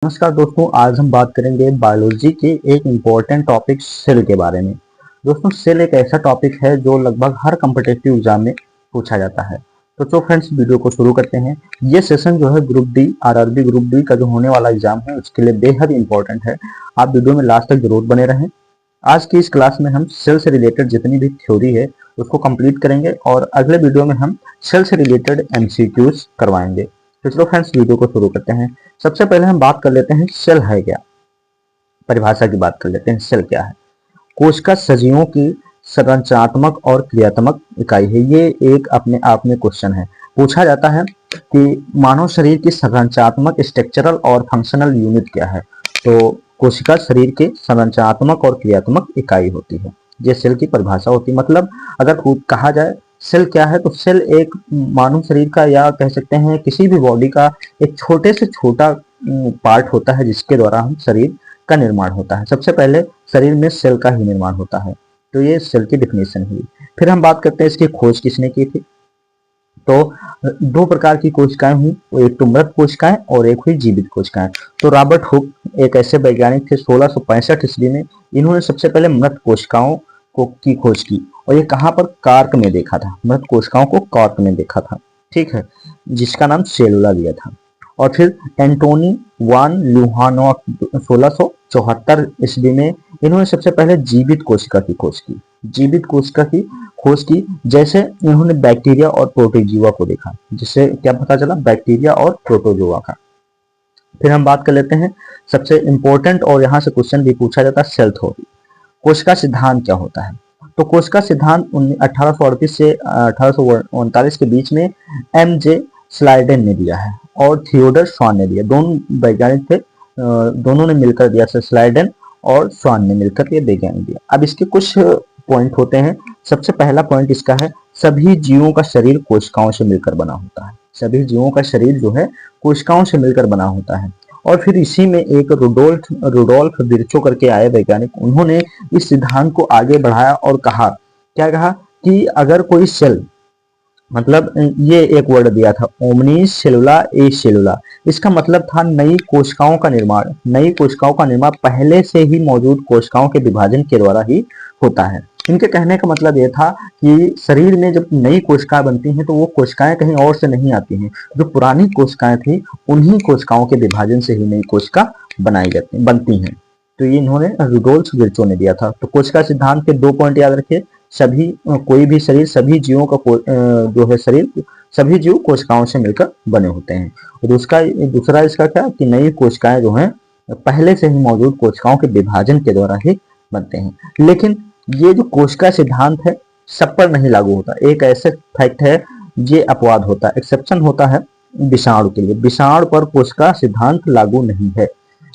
नमस्कार दोस्तों, आज हम बात करेंगे बायोलॉजी के एक इम्पोर्टेंट टॉपिक सेल के बारे में। दोस्तों, सेल एक ऐसा टॉपिक है जो लगभग हर कॉम्पिटिटिव एग्जाम में पूछा जाता है। तो फ्रेंड्स, वीडियो को शुरू करते हैं। ये सेशन जो है group D RRB group D का जो होने वाला एग्जाम है उसके लिए बेहद इंपॉर्टेंट है। आप वीडियो में लास्ट तक जरूर बने रहें। आज की इस क्लास में हम सेल से रिलेटेड जितनी भी थ्योरी है उसको कंप्लीट करेंगे और अगले वीडियो में हम सेल से रिलेटेड एमसीक्यूज करवाएंगे। तो चलो फ्रेंड्स, वीडियो को शुरू करते हैं। सबसे पहले हम बात कर लेते हैं सेल है क्या। परिभाषा की बात कर लेते हैं, सेल क्या है। कोशिका सजीवों की संरचनात्मक और क्रियात्मक इकाई है। ये एक अपने आप में क्वेश्चन है, पूछा जाता है कि मानव शरीर की संरचनात्मक स्ट्रक्चरल और फंक्शनल यूनिट क्या है। तो कोशिका शरीर के संरचनात्मक और क्रियात्मक इकाई होती है। ये सेल की परिभाषा होती है। मतलब अगर कहा जाए सेल क्या है, तो सेल एक मानव शरीर का या कह सकते हैं किसी भी बॉडी का एक छोटे से छोटा पार्ट होता है जिसके द्वारा हम शरीर का निर्माण होता है। सबसे पहले शरीर में सेल का ही निर्माण होता है। तो ये सेल की डिफिनेशन हुई। फिर हम बात करते हैं इसकी खोज किसने की थी। तो दो प्रकार की कोशिकाएं हुई, एक तो मृत कोशिकाएं और एक हुई जीवित कोशिकाएं। तो रॉबर्ट हुक एक ऐसे वैज्ञानिक थे 1665 ईस्वी में। इन्होंने सबसे पहले मृत कोशिकाओं की खोज की और ये कहां पर, कार्क में देखा था। मृत कोशिकाओं को कार्क में देखा था, ठीक है, जिसका नाम सेलुला दिया था। और फिर एंटोनी वान ल्यूहानोक 1674 ईस्वी में इन्होंने सबसे पहले जीवित कोशिका की खोज की। जीवित कोशिका की खोज की, जैसे इन्होंने बैक्टीरिया और प्रोटोजुआ को देखा, जिससे क्या पता चला, बैक्टीरिया और प्रोटोजुआ का। फिर हम बात कर लेते हैं सबसे इंपॉर्टेंट और यहाँ से क्वेश्चन भी पूछा जाता है, सेल थ्योरी। कोशिका सिद्धांत क्या होता है। तो कोशिका सिद्धांत 1838 से 1839 के बीच में एम.जे. स्लाइडेन ने दिया है और थियोडर स्वान ने दिया। दोनों वैज्ञानिक थे, दोनों ने मिलकर दिया, स्लाइडेन और स्वान ने मिलकर ये वैज्ञानिक दिया। अब इसके कुछ पॉइंट होते हैं। सबसे पहला पॉइंट इसका है, सभी जीवों का शरीर कोशिकाओं से मिलकर बना होता है। सभी जीवों का शरीर जो है कोशिकाओं से मिलकर बना होता है। और फिर इसी में एक रुडोल्फ विर्चो करके आए वैज्ञानिक, उन्होंने इस सिद्धांत को आगे बढ़ाया और कहा, क्या कहा कि अगर कोई सेल, मतलब ये एक वर्ड दिया था, ओमनीस सेलुला ए सेलुला। इसका मतलब था नई कोशिकाओं का निर्माण। नई कोशिकाओं का निर्माण पहले से ही मौजूद कोशिकाओं के विभाजन के द्वारा ही होता है। इनके कहने का मतलब यह था कि शरीर में जब नई कोशिकाएं बनती हैं तो वो कोशिकाएं कहीं और से नहीं आती हैं। जो पुरानी कोशिकाएं थी उन्हीं कोशिकाओं के विभाजन से ही नई कोशिका बनती हैं। तो ये इन्होंने रुडोल्फ विर्चो ने दिया था। तो कोशिका सिद्धांत के 2 पॉइंट याद रखिए। सभी कोई भी शरीर, सभी जीवों का जो है शरीर, सभी जीव कोशिकाओं से मिलकर बने होते हैं। और दूसरा इसका क्या कि नई कोशिकाएं जो हैं पहले से ही मौजूद कोशिकाओं के विभाजन के द्वारा ही बनते हैं। लेकिन ये जो कोशिका सिद्धांत है सब पर नहीं लागू होता। एक ऐसे फैक्ट है, ये अपवाद होता है, एक्सेप्शन होता है विषाणु के लिए। विषाणु पर कोशिका सिद्धांत लागू नहीं है।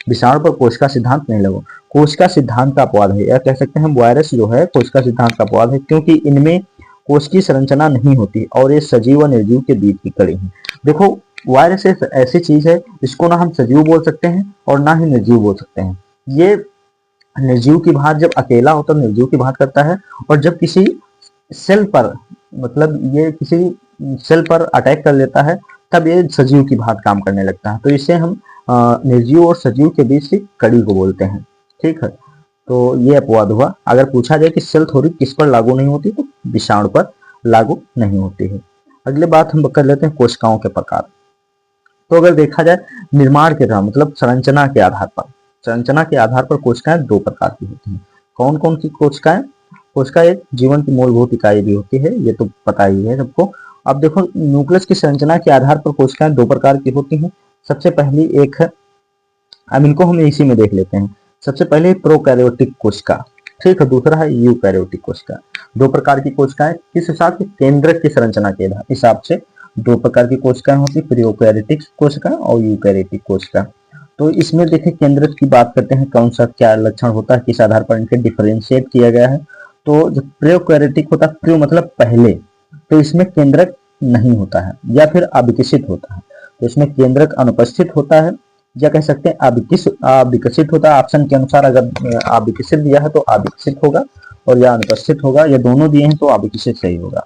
विषाणु पर कोशिका सिद्धांत नहीं लागू। कोशिका सिद्धांत का अपवाद है, या कह सकते हैं वायरस जो है कोशिका सिद्धांत का अपवाद है, क्योंकि इनमें कोश की संरचना नहीं होती और ये सजीव व निर्जीव के बीच की कड़ी है। देखो, वायरस एक ऐसी चीज है, इसको ना हम सजीव बोल सकते हैं और ना ही निर्जीव बोल सकते हैं। ये निर्जीव की बात जब अकेला होता है निर्जीव की बात करता है, और जब किसी सेल पर, मतलब ये किसी सेल पर अटैक कर लेता है तब ये सजीव की बात काम करने लगता है। तो इसे हम निर्जीव और सजीव के बीच की कड़ी को बोलते हैं, ठीक है। तो ये अपवाद हुआ। अगर पूछा जाए कि सेल थ्योरी किस पर लागू नहीं होती, तो विषाणु पर लागू नहीं होती है। अगली बात हम कर लेते हैं कोशिकाओं के प्रकार। तो अगर देखा जाए निर्माण के आधार, मतलब संरचना के आधार पर कोशिकाएं 2 प्रकार की होती हैं। कौन कौन सी कोशिकाएं। कोशिका एक जीवन की मूलभूत इकाई भी होती है, ये तो पता ही है सबको। अब देखो, न्यूक्लियस की संरचना के आधार पर कोशिकाएं 2 प्रकार की होती हैं। सबसे पहली एक है, अब इनको हम इसी में देख लेते हैं। सबसे पहले प्रोकैरियोटिक कोशिका, ठीक है। दूसरा है यूकैरियोटिक कोशिका। 2 प्रकार की कोशिकाएं किस हिसाब से, केंद्रक की संरचना के हिसाब से 2 प्रकार की कोशिकाएं होती है, प्रोकैरियोटिक कोशिका और यूकैरियोटिक कोशिका। तो इसमें देखिए केंद्रक की बात करते हैं, कौन सा क्या लक्षण होता है, किस आधार पर इनके डिफरेंशिएट किया गया है। तो जब प्रोकैरियोटिक होता है, प्रो मतलब पहले, तो इसमें केंद्रक नहीं होता है या फिर अविकसित होता है। तो इसमें केंद्रक अनुपस्थित होता है, या कह सकते हैं अविकसित होता है। ऑप्शन के अनुसार अगर अविकसित दिया है तो अविकसित होगा, और या अनुपस्थित होगा, या दोनों दिए हैं तो अविकसित सही होगा।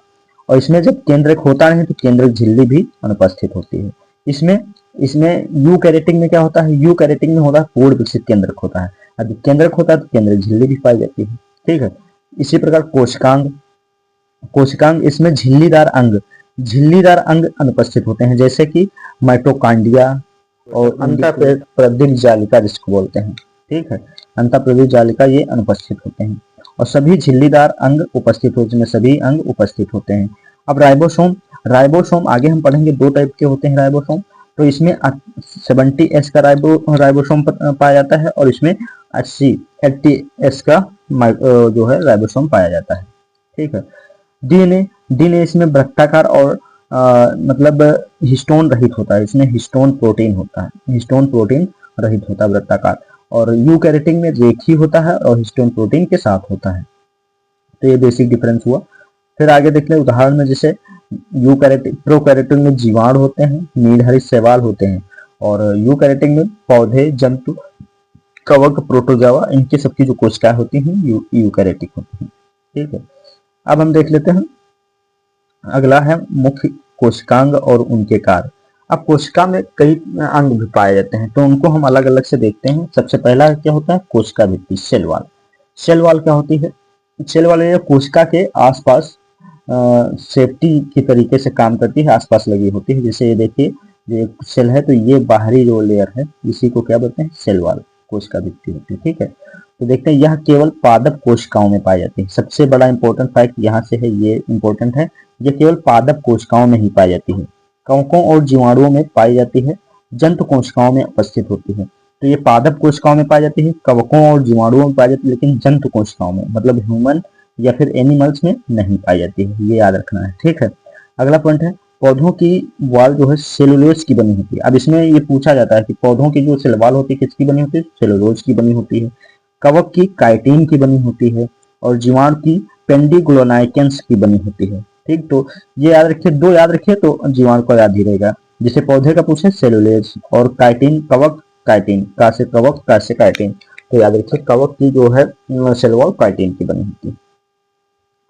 और इसमें जब केंद्रक होता नहीं तो केंद्रक झिल्ली भी अनुपस्थित होती है। इसमें इसमें यूकैरियोटिक में क्या होता है, यूकैरियोटिक में होता है पूर्ण विकसित केंद्रक होता है। अब केंद्रक होता है तो केंद्रक झिल्ली भी पाई जाती है, ठीक है। इसी प्रकार कोशिकांग, कोशिकांग इसमें झिल्लीदार अंग अनुपस्थित होते हैं, जैसे कि माइटोकांड्रिया और अंतःप्रेदिक जालिका जिसको बोलते हैं, ठीक है, अंतःप्रेदिक जालिका ये अनुपस्थित होते हैं और सभी झिल्लीदार अंग उपस्थित होते हैं, सभी अंग उपस्थित होते हैं। अब राइबोसोम, राइबोसोम आगे हम पढ़ेंगे, दो टाइप के होते हैं राइबोसोम। तो इसमें 70S का राइबोसोम पाया जाता है और इसमें 80S का जो है राइबोसोम पाया जाता है, ठीक है। डीएनए, डीएनए इसमें वृत्ताकार और मतलब हिस्टोन रहित होता है, इसमें हिस्टोन प्रोटीन होता है, हिस्टोन प्रोटीन रहित होता है वृत्ताकार। और यूकैरियोटिक में रेखीय होता है और हिस्टोन प्रोटीन के साथ होता है। तो ये बेसिक डिफरेंस हुआ। फिर आगे देख लें उदाहरण में, जैसे यूकैरियोटिक, प्रोकैरियोटिक में जीवाणु होते हैं, नीलहरित शैवाल होते हैं, और यूकैरियोटिक में पौधे, जंतु, कवक, प्रोटोजोआ, इनकी सबकी जो कोशिकाएं होती हैं यूकैरियोटिक होती हैं, ठीक है। अब हम देख लेते हैं, अगला है मुख्य कोशिकांग और उनके कार्य। अब कोशिका में कई अंग भी पाए जाते हैं, तो उनको हम अलग अलग से देखते हैं। सबसे पहला क्या होता है, कोशिका भित्ति, सेल वॉल। सेल वॉल क्या होती है, सेल वॉल ये कोशिका के आसपास सेफ्टी की तरीके से काम करती है, आसपास लगी होती है। जैसे ये देखिए, ये सेल है तो ये बाहरी जो लेयर है इसी को क्या बोलते हैं, सेल वॉल, कोशिका भित्ति होती है, ठीक है। तो देखते हैं, यह केवल पादप कोशिकाओं में पाई जाती है। सबसे बड़ा इंपॉर्टेंट फैक्ट यहाँ से है, ये इंपॉर्टेंट है, ये केवल पादप कोशिकाओं में ही पाई जाती है। कवकों और जीवाणुओं में पाई जाती है, जंतु कोशिकाओं में उपस्थित होती है। तो ये पादप कोशिकाओं में पाई जाती है, कवकों और जीवाणुओं में पाई जाती है, लेकिन जंतु कोशिकाओं में, मतलब ह्यूमन या फिर एनिमल्स में नहीं पाई जाती है, ये याद रखना है, ठीक है। अगला पॉइंट है, पौधों की वॉल जो है सेलुलोज की बनी होती है। अब इसमें ये पूछा जाता है कि पौधों की जो सेल वॉल होती है किसकी बनी होती है, सेलुलोज की बनी होती है। कवक की काइटिन की बनी होती है और जीवाणु की पेंडिग्लोनाइकेंस की बनी होती है, ठीक। तो ये याद रखिए, दो याद रखिए तो जीवाणु को याद ही रहेगा। जैसे पौधे का पूछे सेलुलोज और काइटिन, कवक काइटिन, का से कवक, का से काइटिन, तो याद रखिए कवक की जो है सेल वॉल काइटिन की बनी होती है।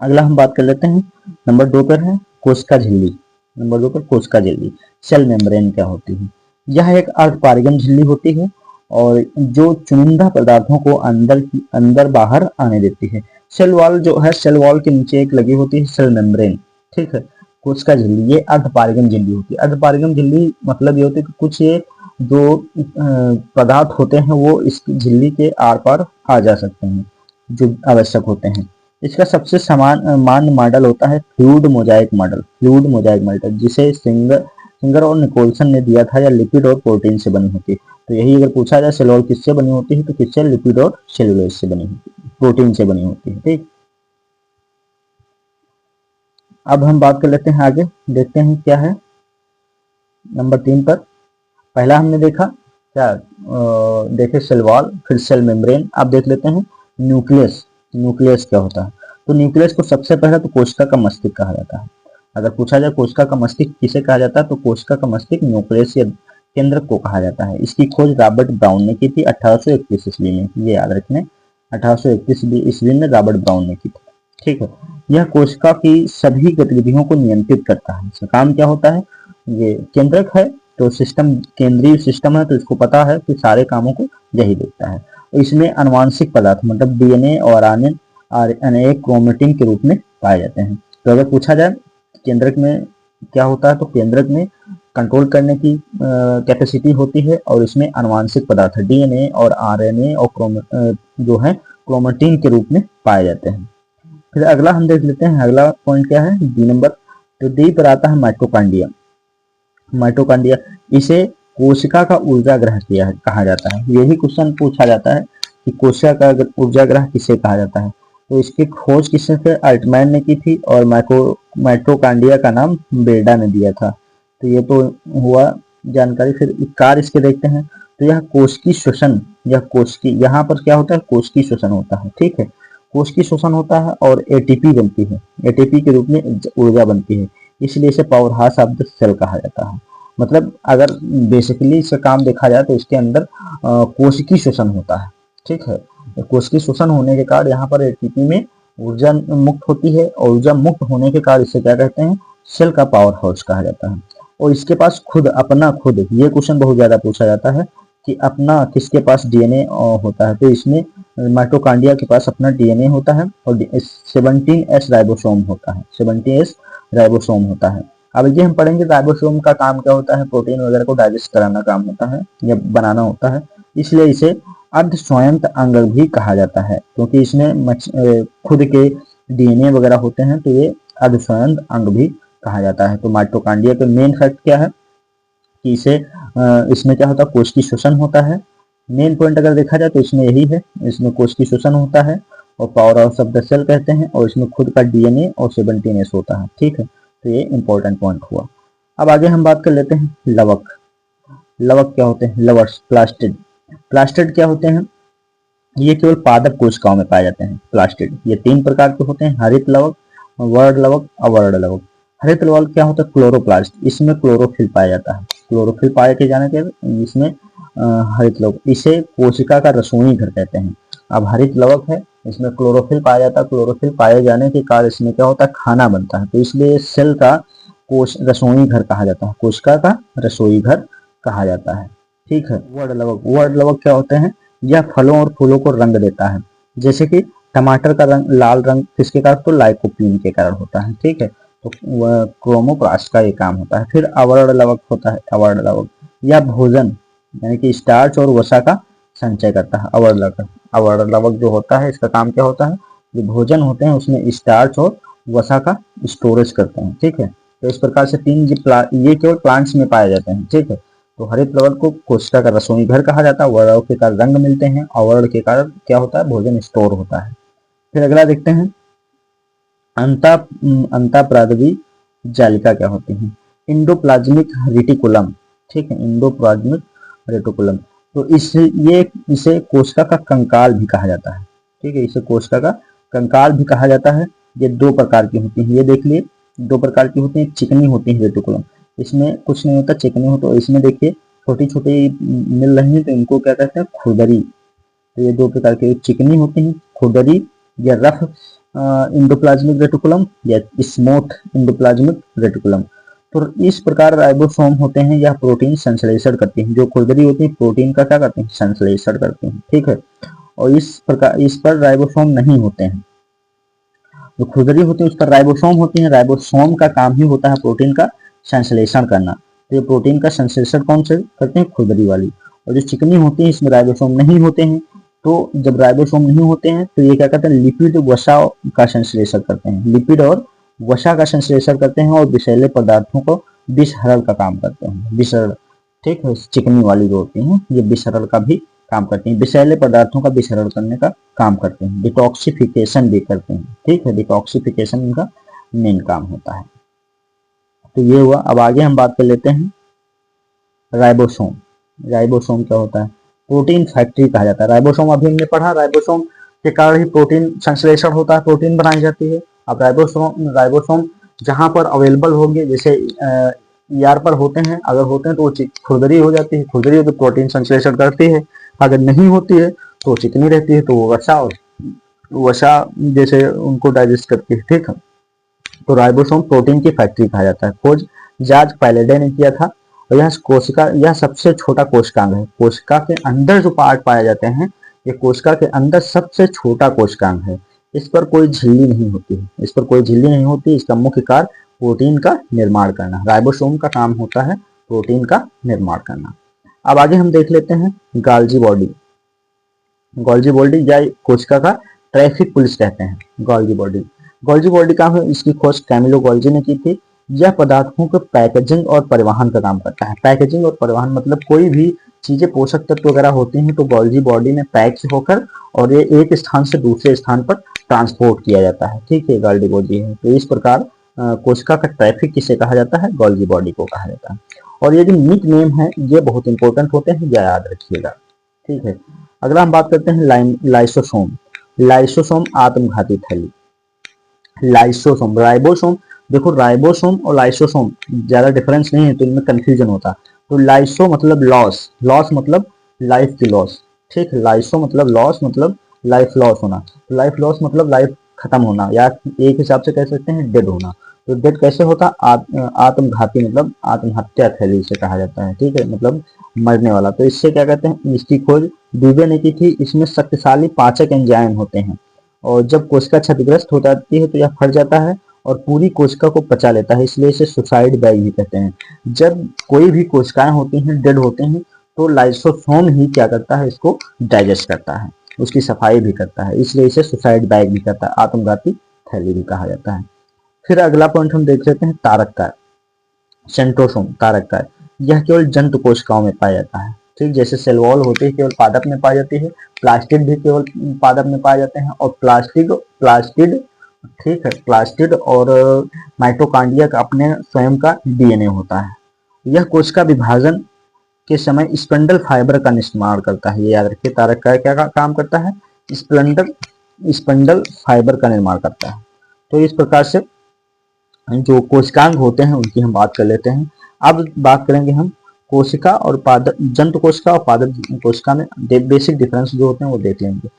अगला हम बात कर लेते हैं, नंबर 2 पर है कोशिका झिल्ली। नंबर 2 पर कोशिका झिल्ली, सेल मेम्ब्रेन क्या होती है। यह एक अर्धपारगम झिल्ली होती है और जो चुनिंदा पदार्थों को अंदर बाहर आने देती है। सेल वॉल जो है, सेल वॉल के नीचे एक लगी होती है सेल मेम्ब्रेन, ठीक है। कोशिका झिल्ली ये अर्धपारगम झिल्ली होती है। अर्धपारगम झिल्ली मतलब ये होती है कि कुछ ये जो पदार्थ होते हैं वो इस झिल्ली के आर पार आ जा सकते हैं जो आवश्यक होते हैं। इसका सबसे मान्य मॉडल होता है fluid Mosaic model, fluid Mosaic model, जिसे सिंगर और निकोलसन ने दिया था, या लिपिड और प्रोटीन से बनी होती है। तो यही अगर पूछा जाए सेल वॉल किससे बनी होती है, तो किससे, लिपिड और सेलुलोज से बनी होती है, प्रोटीन से बनी होती है, ठीक। अब हम बात कर लेते हैं आगे, देखते हैं क्या है नंबर 3 पर। पहला हमने देखा क्या, देखे सेल वॉल, फिर सेल मेम्ब्रेन। अब देख लेते हैं न्यूक्लियस। न्यूक्लियस क्या होता है, तो न्यूक्लियस को सबसे पहले तो कोशिका का मस्तिष्क कहा जाता है। अगर पूछा जाए कोशिका का मस्तिष्क किसे कहा जाता है, तो कोशिका का मस्तिष्क न्यूक्लियस या केंद्रक को कहा जाता है। इसकी खोज रॉबर्ट ब्राउन ने की थी 1831 ईस्वी में, ये याद रखने, 1831 ईस्वी में रॉबर्ट ब्राउन ने की थी, ठीक है। यह कोशिका की सभी गतिविधियों को नियंत्रित करता है। इसका काम क्या होता है, ये केंद्रक है तो सिस्टम, केंद्रीय सिस्टम है तो इसको पता है कि सारे कामों को यही देखता है। इसमें अनुवांशिक पदार्थ मतलब डीएनए और आरएनए क्रोमेटिन के रूप में पाए जाते हैं। तो अगर पूछा जाए केंद्रक में क्या होता है, तो केंद्रक में कंट्रोल करने की कैपेसिटी होती है और इसमें अनुवांशिक पदार्थ डीएनए और आरएनए और जो है क्रोमेटिन के रूप में पाए जाते हैं। फिर अगला हम देख लेते हैं, अगला पॉइंट क्या है, डी नंबर। तो डी पर आता है माइटोकांड्रिया। माइटोकांड्रिया, इसे कोशिका का ऊर्जा ग्रह कहा जाता है। यही क्वेश्चन पूछा जाता है कि कोशिका का ऊर्जा ग्रह किसे कहा जाता है। तो इसकी खोज किसने से, अल्टमैन ने की थी और माइटोकांड्रिया का नाम बेरडा ने दिया था। तो ये तो हुआ जानकारी। फिर कार्य इसके देखते हैं, तो यह कोशिकी श्वसन, यह कोशिकी, यहाँ पर क्या होता है, कोशिकी श्वसन होता है, ठीक है। कोशिकी श्वसन होता है और एटीपी बनती है, एटीपी के रूप में ऊर्जा बनती है, इसलिए इसे powerhouse of the cell कहा जाता है। मतलब अगर बेसिकली इसका काम देखा जाए तो इसके अंदर कोशिकी श्वसन होता है, ठीक है। कोशिकी श्वसन होने के कारण यहाँ पर एटीपी में ऊर्जा मुक्त होती है और ऊर्जा मुक्त होने के कारण इसे क्या कहते हैं, सेल का पावर हाउस कहा जाता है। और इसके पास खुद अपना खुद, ये क्वेश्चन बहुत ज्यादा पूछा जाता है कि अपना किसके पास डीएनए होता है। तो इसमें माइटोकॉन्ड्रिया के पास अपना डीएनए होता है और 17s राइबोसोम होता है, 17s राइबोसोम होता है। अब ये हम पढ़ेंगे राइबोसोम का काम क्या होता है, प्रोटीन वगैरह को डाइजेस्ट कराना काम होता है या बनाना होता है, इसलिए इसे अर्धस्वयंत अंग भी कहा जाता है, क्योंकि इसमें खुद के डीएनए वगैरह होते हैं, तो ये अर्धस्वयंत अंग भी कहा जाता है। तो माइटोकॉन्ड्रिया के मेन फैक्ट क्या है कि इसमें क्या होता है, कोशिकीय श्वसन होता है। मेन पॉइंट अगर देखा जाए तो इसमें यही है, इसमें कोशिकीय श्वसन होता है और powerhouse of the cell कहते हैं, और इसमें खुद का डीएनए और 17s होता है। ठीक है, तो ये इंपॉर्टेंट पॉइंट हुआ। अब आगे हम बात कर लेते हैं लवक। लवक क्या होते हैं, लवर्स, प्लास्टिड। प्लास्टिड क्या होते हैं, ये केवल पादप कोशिकाओं में पाए जाते हैं। प्लास्टिड ये 3 प्रकार के होते हैं, हरित लवक, वर्ण लवक, अवर्ण लवक। हरित लवक क्या होता है, क्लोरोप्लास्ट, इसमें क्लोरोफिल पाया जाता है। क्लोरोफिल पाए के जाने के इसमें हरित लवक, इसे कोशिका का रसोई घर कहते हैं। अब हरित लवक है, इसमें क्लोरोफिल पाया जाता है, क्लोरोफिल पाए जाने के कारण इसमें क्या होता है, खाना बनता है, तो इसलिए सेल का कोश रसोई घर कहा जाता है, कोशिका का रसोई घर कहा जाता है। ठीक है, वर्ण लवक। वर्ण लवक क्या होते हैं, यह फलों और फूलों को रंग देता है, जैसे कि टमाटर का रंग लाल रंग किसके कारण, तो लाइकोपीन के कारण होता है। ठीक है, तो क्रोमोप्लास्ट का ये काम होता है। फिर अवर्ण लवक होता है, अवर्ण लवक या भोजन यानी कि स्टार्च और वसा का संचय करता है। अवर्ण लवक, अवर्ण लवक जो होता है इसका काम क्या होता है, जो भोजन होते हैं उसमें स्टार्च और वसा का स्टोरेज करते हैं। ठीक है, तो इस प्रकार से 3 ये केवल प्लांट्स में पाए जाते हैं। ठीक है, तो हरित लवक को कोशिका का रसोई घर कहा जाता है, वर्ण के कारण रंग मिलते हैं, अवर्ण के कारण क्या होता है, भोजन स्टोर होता है। फिर अगला देखते हैं अंतःप्रादवी जालिका क्या होती है, इंडोप्लाज्मिक रेटिकुलम। ठीक है, इंडोप्लाज्मिक रेटिकुलम, तो इसे कोशिका का कंकाल भी कहा जाता है। ठीक है, इसे कोशिका का कंकाल भी कहा जाता है। ये 2 प्रकार की होती है, ये देख लिए 2 प्रकार की होती है, चिकनी होती है रेटिकुलम, इसमें कुछ नहीं होता, चिकनी होता है। इसमें देखिए छोटी छोटी मिल रही है, तो इनको क्या कहते हैं, खुरदरी। तो ये 2 प्रकार की चिकनी होती है, खुरदरी या रफ इंडोप्लाज्मिक रेटिकुलम या स्मूथ इंडोप्लाज्मिक रेटिकुलम। तो इस प्रकार राइबोसोम होते हैं, यह प्रोटीन संश्लेषण करती हैं। जो खुरदरी होती है प्रोटीन का क्या करती हैं, संश्लेषण करती हैं। ठीक है, और इस पर राइबोसोम नहीं होते हैं। जो खुरदरी होती है उस पर राइबोसोम होती है। राइबोसोम का काम ही होता है प्रोटीन का संश्लेषण करना। तो ये प्रोटीन का संश्लेषण कौन से करते हैं, खुरदरी वाली। और जो चिकनी होती है इसमें राइबोसोम नहीं होते हैं। तो जब राइबोसोम नहीं होते हैं तो ये क्या करते हैं, लिपिड वसा का संश्लेषण करते हैं, लिपिड और वसा का संश्लेषण करते हैं और विषैले पदार्थों को विसरण का काम करते हैं, विसरण। ठीक है, चिकनी वाली जो होती है ये विसरण का भी काम करती हैं, विषैले पदार्थों का विसरण करने का काम करते हैं, डिटॉक्सिफिकेशन भी करते हैं। ठीक है, डिटॉक्सिफिकेशन इनका मेन काम होता है। तो ये हुआ। अब आगे हम बात कर लेते हैं राइबोसोम। राइबोसोम क्या होता है, प्रोटीन फैक्ट्री कहा जाता है। राइबोसोम अभी हमने पढ़ा, राइबोसोम के कारण ही प्रोटीन संश्लेषण होता है, प्रोटीन बनाई जाती है। अब राइबोसोम जहां पर अवेलेबल होंगे, जैसे ईआर पर होते हैं, अगर होते हैं तो वो खुरदरी हो जाती है, खुरदरी हो तो प्रोटीन संश्लेषण करती है। अगर नहीं होती है तो चिकनी रहती है, तो वो वसा जैसे उनको डाइजेस्ट करती है। ठीक है, तो राइबोसोम प्रोटीन की फैक्ट्री कहा जाता है। खोज जॉर्ज पैलेडे ने किया था, और यह सबसे छोटा कोशिकांग है। कोशिका के अंदर जो पार्ट पाए जाते हैं, ये कोशिका के अंदर सबसे छोटा कोशिकांग है। इस पर कोई झिल्ली नहीं होती है, इस पर कोई झिल्ली नहीं होती। इसका मुख्य कार्य प्रोटीन का निर्माण करना। राइबोसोम का काम होता है प्रोटीन का निर्माण करना। अब आगे हम देख लेते हैं गोल्गी बॉडी। गोल्गी बॉडी या कोशिका का ट्रैफिक पुलिस कहते हैं, गोल्गी बॉडी। गोल्गी बॉडी का है, इसकी खोज कैमिलो गोल्गी ने की थी। यह पदार्थों के पैकेजिंग और परिवहन का काम करता है। पैकेजिंग और परिवहन मतलब कोई भी चीजें पोषक तत्व वगैरह होती हैं तो गोल्गी बॉडी में पैक होकर और ये एक स्थान से दूसरे स्थान पर ट्रांसपोर्ट किया जाता है। ठीक है, गोल्गी बॉडी है। तो इस प्रकार कोशिका का ट्रैफिक किसे कहा जाता है, गोल्गी बॉडी को कहा जाता है। और ये जो निक नेम है ये बहुत इंपॉर्टेंट होते हैं, यह याद रखिएगा। ठीक है, अगला हम बात करते हैं लाइसोसोम। लाइसोसोम आत्मघाती थैली। लाइसोसोम, राइबोसोम, देखो राइबोसोम और लाइसोसोम ज्यादा डिफरेंस नहीं है, तो इनमें कंफ्यूजन होता है। तो लाइसो मतलब लॉस, लॉस मतलब लाइफ की लॉस। ठीक, लाइसो मतलब लॉस, मतलब लाइफ लॉस होना। तो लाइफ लॉस मतलब लाइफ खत्म होना, या एक हिसाब से कह सकते हैं डेड होना। तो डेड कैसे होता है, आत्मघाती मतलब आत्महत्या थैली इसे कहा जाता है, ठीक है, मतलब मरने वाला। तो इससे क्या कहते हैं, इसकी खोज डूबे ने की थी। इसमें शक्तिशाली पाचक एंजाइम होते हैं और जब कोशिका क्षतिग्रस्त हो जाती है तो यह फट जाता है और पूरी कोशिका को पचा लेता है, इसलिए इसे सुसाइड बैग भी कहते हैं। जब कोई भी कोशिकाएं होती हैं, डेड होते हैं, तो लाइसोसोम ही क्या करता है, इसको डाइजेस्ट करता है, उसकी सफाई भी करता है, इसलिए इसे सुसाइड बैग भी कहता है, आत्मघाती थैली भी कहा जाता है। फिर अगला पॉइंट हम देख लेते हैं तारक काय, सेंट्रोसोम तारक काय। यह केवल जंतु कोशिकाओं में पाया जाता है, ठीक, जैसे सेल वॉल होती है केवल पादप में पाई जाती है, प्लास्टिड भी केवल पादप में पाए जाते हैं, और प्लास्टिड ठीक है, प्लास्टिड और माइटोकांड्रिया का अपने स्वयं का डीएनए होता है। यह कोशिका विभाजन के समय स्पिंडल फाइबर का निर्माण करता है, ये याद रखिए, तारक काय क्या काम करता है, स्पिंडल फाइबर का निर्माण करता है। तो इस प्रकार से जो कोशिकांग होते हैं उनकी हम बात कर लेते हैं। अब बात करेंगे हम कोशिका और पादप, जंतु कोशिका और पादप कोशिका में बेसिक डिफरेंस जो होते हैं वो देख लेंगे।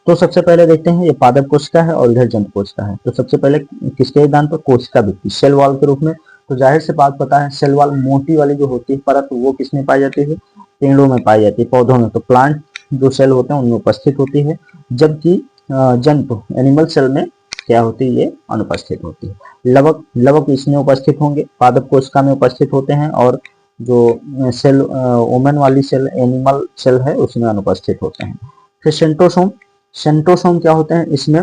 तो सबसे पहले देखते हैं, ये पादप कोशिका है और इधर जंतु कोशिका है। तो सबसे पहले किसके स्थान पर, कोशिका भित्ति, सेल वॉल के रूप में। तो जाहिर से बात पता है, सेल वॉल मोटी वाली जो होती है परत, वो किसमें पाई जाती है, पेड़ों में पाई जाती है, पौधों में। तो प्लांट जो सेल होते हैं उनमें उपस्थित होती है, जबकि जंतु एनिमल सेल में क्या होती है, ये अनुपस्थित होती है। लवक इसमें उपस्थित होंगे, पादप कोशिका में उपस्थित होते हैं, और जो सेल ओमेन वाली सेल एनिमल सेल है उसमें अनुपस्थित होते हैं। फिर सेंट्रोसोम क्या होते हैं, इसमें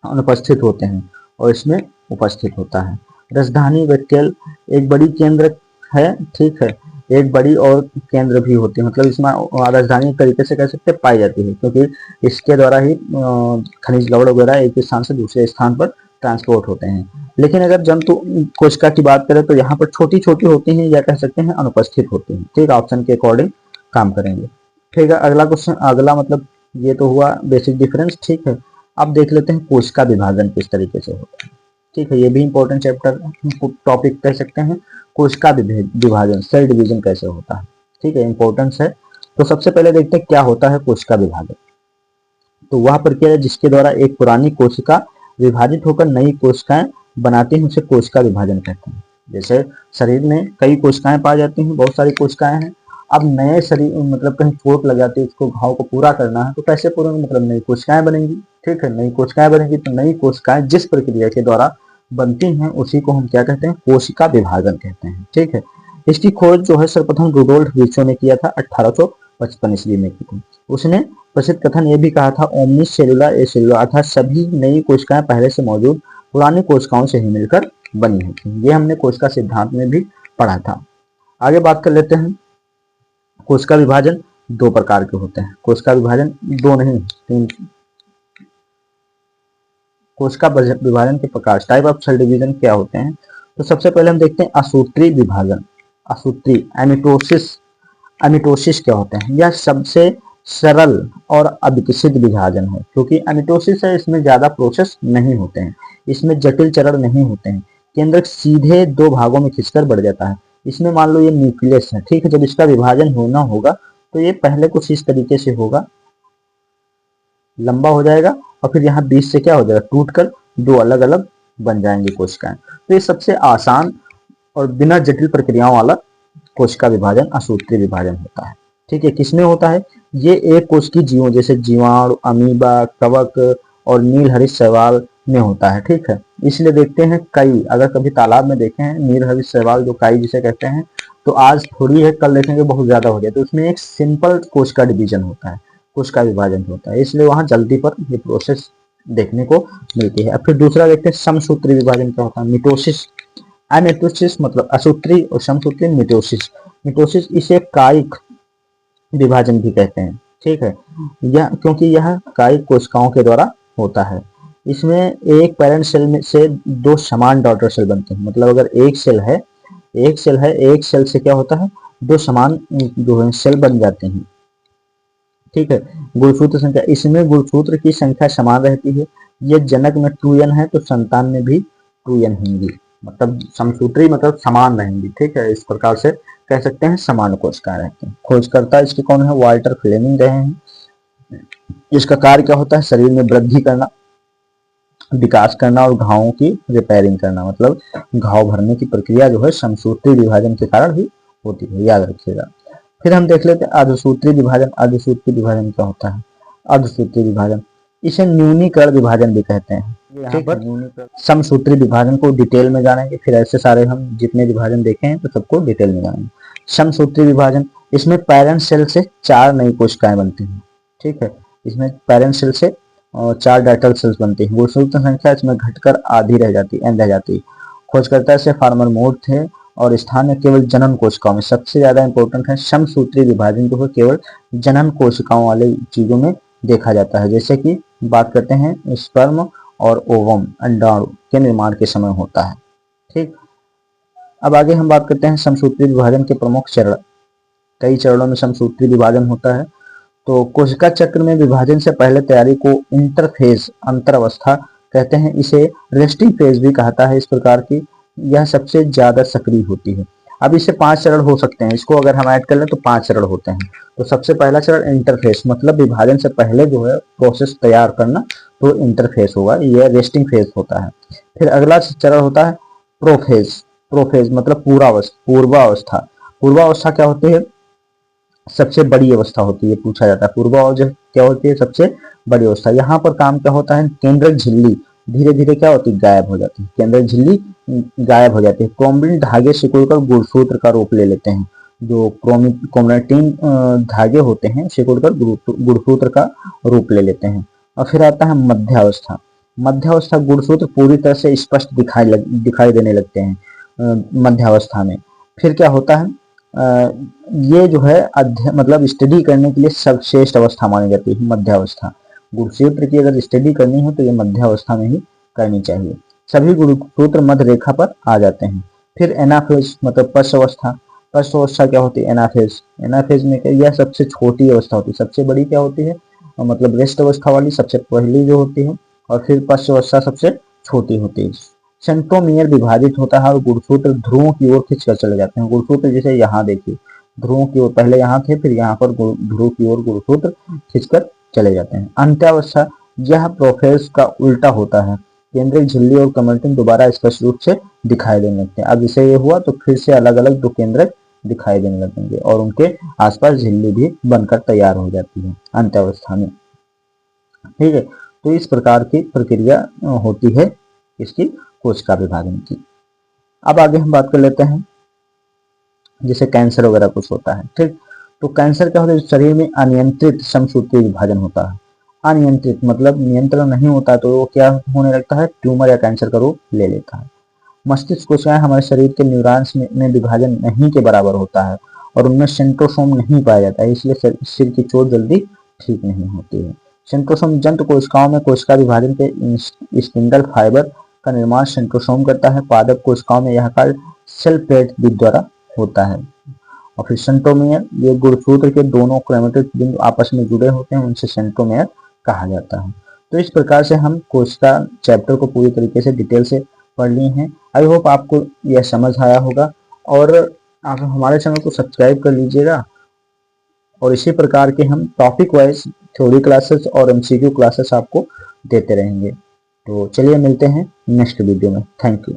अनुपस्थित होते हैं और इसमें उपस्थित होता है। राजधानी वेक्टेल एक बड़ी केंद्र है, ठीक है, एक बड़ी और केंद्र भी होती है, मतलब इसमें राजधानी तरीके से कह सकते हैं पाई जाती है, क्योंकि इसके द्वारा ही खनिज लवण वगैरह एक स्थान से दूसरे स्थान पर ट्रांसपोर्ट होते हैं। लेकिन अगर जंतु कोशिका की बात करें तो यहाँ पर छोटी छोटी होती हैं या कह सकते हैं अनुपस्थित होती हैं, ठीक, ऑप्शन के अकॉर्डिंग काम करेंगे। ठीक है, अगला क्वेश्चन, अगला मतलब ये तो हुआ बेसिक डिफरेंस, ठीक है। अब देख लेते हैं कोशिका विभाजन किस तरीके से होता है, ठीक है, ये भी इंपॉर्टेंट चैप्टर टॉपिक कह सकते हैं। कोशिका विभाजन, सेल डिवीजन कैसे होता है, ठीक है, इंपॉर्टेंस है। तो सबसे पहले देखते हैं क्या होता है कोशिका विभाजन। तो वह प्रक्रिया जिसके द्वारा एक पुरानी कोशिका विभाजित होकर नई कोशिकाएं बनाती हैं उसे कोशिका विभाजन कहते हैं। जैसे शरीर में कई कोशिकाएं पाई जाती हैं, बहुत सारी कोशिकाएं हैं, अब नए शरीर मतलब कहीं चोट लग जाती है, उसको घाव को पूरा करना है, तो कैसे पूरा, मतलब नई कोशिकाएं बनेंगी, ठीक है, नई कोशिकाएं बनेंगी। तो नई कोशिकाएं जिस प्रक्रिया के द्वारा बनती हैं उसी को हम क्या कहते हैं, कोशिका विभाजन कहते हैं, ठीक है। इसकी खोज जो है सर्वप्रथम रुडोल्फ विर्चो ने किया था 1855 ईस्वी में की थी। उसने प्रसिद्ध कथन ये भी कहा था, ओमनिस सेलुलर ए सेलुलर, अर्थात सभी नई कोशिकाएं पहले से मौजूद पुरानी कोशिकाओं से ही मिलकर बनी होती। ये हमने कोशिका सिद्धांत में भी पढ़ा था। आगे बात कर लेते हैं, कोशिका विभाजन दो प्रकार के होते हैं, कोशिका विभाजन दो नहीं तीन, कोशिका विभाजन के प्रकार, टाइप ऑफ सेल डिवीजन क्या होते हैं। तो सबसे पहले हम देखते हैं असूत्री विभाजन, असूत्री एमिटोसिस क्या होते हैं। यह सबसे सरल और अविकसित विभाजन है, क्योंकि एमिटोसिस है, इसमें ज्यादा प्रोसेस नहीं होते हैं, इसमें जटिल चरण नहीं होते हैं, केंद्रक सीधे दो भागों में खिंचकर बढ़ जाता है। इसमें मान लो ये न्यूक्लियस है, ठीक है, जब इसका विभाजन होना होगा तो ये पहले कुछ इस तरीके से होगा, लंबा हो जाएगा, और फिर यहाँ बीच से क्या हो जाएगा, टूटकर दो अलग अलग बन जाएंगे कोशिकाएं। तो ये सबसे आसान और बिना जटिल प्रक्रियाओं वाला कोशिका विभाजन असूत्री विभाजन होता है, ठीक है। किसमें होता है, ये एक कोश की जीवों जैसे जीवाणु, अमीबा, कवक और नीलहरित शैवाल में होता है, ठीक है। इसलिए देखते हैं कई, अगर कभी तालाब में देखे हैं नीलहरित शैवाल जो काई जिसे कहते हैं, तो आज थोड़ी है कल देखेंगे बहुत ज्यादा हो गया, तो उसमें एक सिंपल कोशिका डिवीजन होता है, कोशिका विभाजन होता है, इसलिए वहां जल्दी पर ये प्रोसेस देखने को मिलती है। अब फिर दूसरा देखते हैं समसूत्री विभाजन क्या होता है, मिटोसिस। एमिटोसिस मतलब असूत्री और समसूत्री मिटोसिस। मिटोसिस इसे कायिक विभाजन भी कहते हैं, ठीक है, यह क्योंकि यह कायिक कोशिकाओं के द्वारा होता है। इसमें एक पेरेंट सेल में से दो समान डॉटर सेल बनते हैं, मतलब अगर एक सेल है, एक सेल से क्या होता है, दो समान जो है सेल बन जाते हैं, ठीक है। गुणसूत्र संख्या, इसमें गुणसूत्र की संख्या समान रहती है। ये जनक में 2n है तो संतान में भी 2n होंगी, मतलब समसूत्री मतलब समान रहेंगी, ठीक है। इस प्रकार से कह सकते हैं समान कोशिकाएं रहती हैं। खोजकर्ता इसके कौन है, वाल्टर फ्लेमिंग रहे हैं। इसका कार्य क्या होता है, शरीर में वृद्धि करना, विकास करना और घावों की रिपेयरिंग करना, मतलब घाव भरने की प्रक्रिया जो है समसूत्री विभाजन के कारण ही होती है, याद रखिएगा। फिर हम देख लेते हैं अर्धसूत्री विभाजन। अर्धसूत्री विभाजन क्या होता है? अर्धसूत्री विभाजन, इसे न्यूनीकरण विभाजन भी कहते हैं। यहाँ पर समसूत्री विभाजन को डिटेल में जानेंगे, फिर ऐसे सारे हम जितने विभाजन देखे हैं तो सबको डिटेल में जानेंगे। समसूत्री विभाजन, इसमें पैरेंट सेल से 4 नई कोशिकाएं बनती हैं। ठीक है, इसमें पैरेंट सेल से 4 डैटल सेल्स बनती हैं। गुणसूत्र संख्या इसमें घटकर आधी रह जाती है। खोजकर्ता से फार्मर मोड थे और स्थान में केवल जनन कोशिकाओं में, सबसे ज्यादा इंपॉर्टेंट है समसूत्री विभाजन जो है केवल जनन कोशिकाओं वाले चीजों में देखा जाता है। जैसे कि बात करते हैं स्पर्म और ओवम, अंडाणु के निर्माण के समय होता है। ठीक, अब आगे हम बात करते हैं समसूत्री विभाजन के प्रमुख चरण। कई चरणों में समसूत्री विभाजन होता है। तो कोशिका चक्र में विभाजन से पहले तैयारी को इंटरफेज, अंतर अवस्था कहते हैं। इसे रेस्टिंग फेज भी कहता है। इस प्रकार की यह सबसे ज्यादा सक्रिय होती है। अब इसे 5 चरण हो सकते हैं, इसको अगर हम ऐड कर लें तो 5 चरण होते हैं। तो सबसे पहला चरण इंटरफेस, मतलब विभाजन से पहले जो है प्रोसेस तैयार करना, तो इंटरफेस होगा, यह रेस्टिंग फेज होता है। फिर अगला चरण होता है प्रोफेज। प्रोफेज मतलब पूर्वावस्था। पूर्वावस्था क्या होती है? सबसे बड़ी अवस्था होती है, पूछा जाता है पूर्वावस्था क्या होती है? सबसे बड़ी अवस्था। यहाँ पर काम क्या होता है? केंद्रक झिल्ली धीरे धीरे क्या होती है? गायब हो जाती है। केंद्रक झिल्ली गायब हो जाती है। क्रोमैटिन धागे सिकुड़कर गुणसूत्र का रूप ले लेते हैं। जो क्रोमैटिन धागे होते हैं सिकुड़कर गुणसूत्र का रूप ले लेते हैं। और फिर आता है मध्यावस्था। मध्यावस्था, गुणसूत्र पूरी तरह से स्पष्ट दिखाई देने लगते हैं मध्यावस्था में। फिर क्या होता है? ये जो है मतलब स्टडी करने के लिए सर्वश्रेष्ठ अवस्था मानी जाती है मध्यावस्था। गुणसूत्र की अगर स्टडी करनी हो तो ये मध्यावस्था में ही करनी चाहिए। सभी गुणसूत्र मध्य रेखा पर आ जाते हैं। फिर एनाफेज मतलब पश्च अवस्था। पश्च अवस्था क्या होती है? एनाफेज। एनाफेज में यह सबसे छोटी अवस्था होती है। सबसे बड़ी क्या होती है? मतलब रेस्ट अवस्था वाली सबसे पहली जो होती है, और फिर पश्च अवस्था सबसे छोटी होती है। सेंट्रोमियर विभाजित होता है और गुणसूत्र ध्रुवों की ओर खिंचकर चले जाते हैं। गुणसूत्र जैसे यहाँ देखिए, ध्रुवों की ओर, पहले यहाँ थे फिर यहाँ पर ध्रुव की ओर गुणसूत्र खिंचकर चले जाते हैं। अंत्यावस्था, यह प्रोफेज का उल्टा होता है। केंद्रिक झिल्ली और क्रोमैटिन दोबारा स्पष्ट रूप से दिखाई देने लगते हैं। अब इसे ये हुआ तो फिर से अलग अलग दो केंद्रक दिखाई देने लगेंगे और उनके आसपास झिल्ली भी बनकर तैयार हो जाती है अंत्यावस्था में। ठीक है, तो इस प्रकार की प्रक्रिया होती है इसकी कोशिका विभाजन की। अब आगे हम बात कर लेते हैं जैसे कैंसर वगैरह कुछ होता है। ठीक, तो कैंसर क्या होता है? शरीर में अनियंत्रित समसूत्री विभाजन होता है। अनियंत्रित मतलब नियंत्रण नहीं होता तो वो क्या होने लगता है? ट्यूमर या कैंसर का रूप ले लेता है। मस्तिष्क कोशिकाएं हमारे शरीर के न्यूरॉन्स में विभाजन नहीं के बराबर होता है और उनमें सेंट्रोसोम नहीं पाया जाता है, इसलिए सिर की चोट जल्दी ठीक नहीं होती है। सेंट्रोसोम जंतु कोशिकाओं में कोशिका विभाजन के स्पिंडल फाइबर का निर्माण सेंट्रोसोम करता है। पादप कोशिकाओं में यह कार्य सेल प्लेट द्वारा होता है। और फिर सेंट्रोमियर, ये गुणसूत्र के दोनों क्रोमैटिक बिंदु आपस में जुड़े होते हैं, उनसे सेंट्रोमियर कहा जाता है। तो इस प्रकार से हम कोशिका चैप्टर को पूरी तरीके से डिटेल से पढ़ लिए हैं। आई होप आपको यह समझ आया होगा और आप हमारे चैनल को सब्सक्राइब कर लीजिएगा और इसी प्रकार के हम टॉपिक वाइज थ्योरी क्लासेस और एमसीक्यू क्लासेस आपको देते रहेंगे। तो चलिए मिलते हैं नेक्स्ट वीडियो में। Thank you.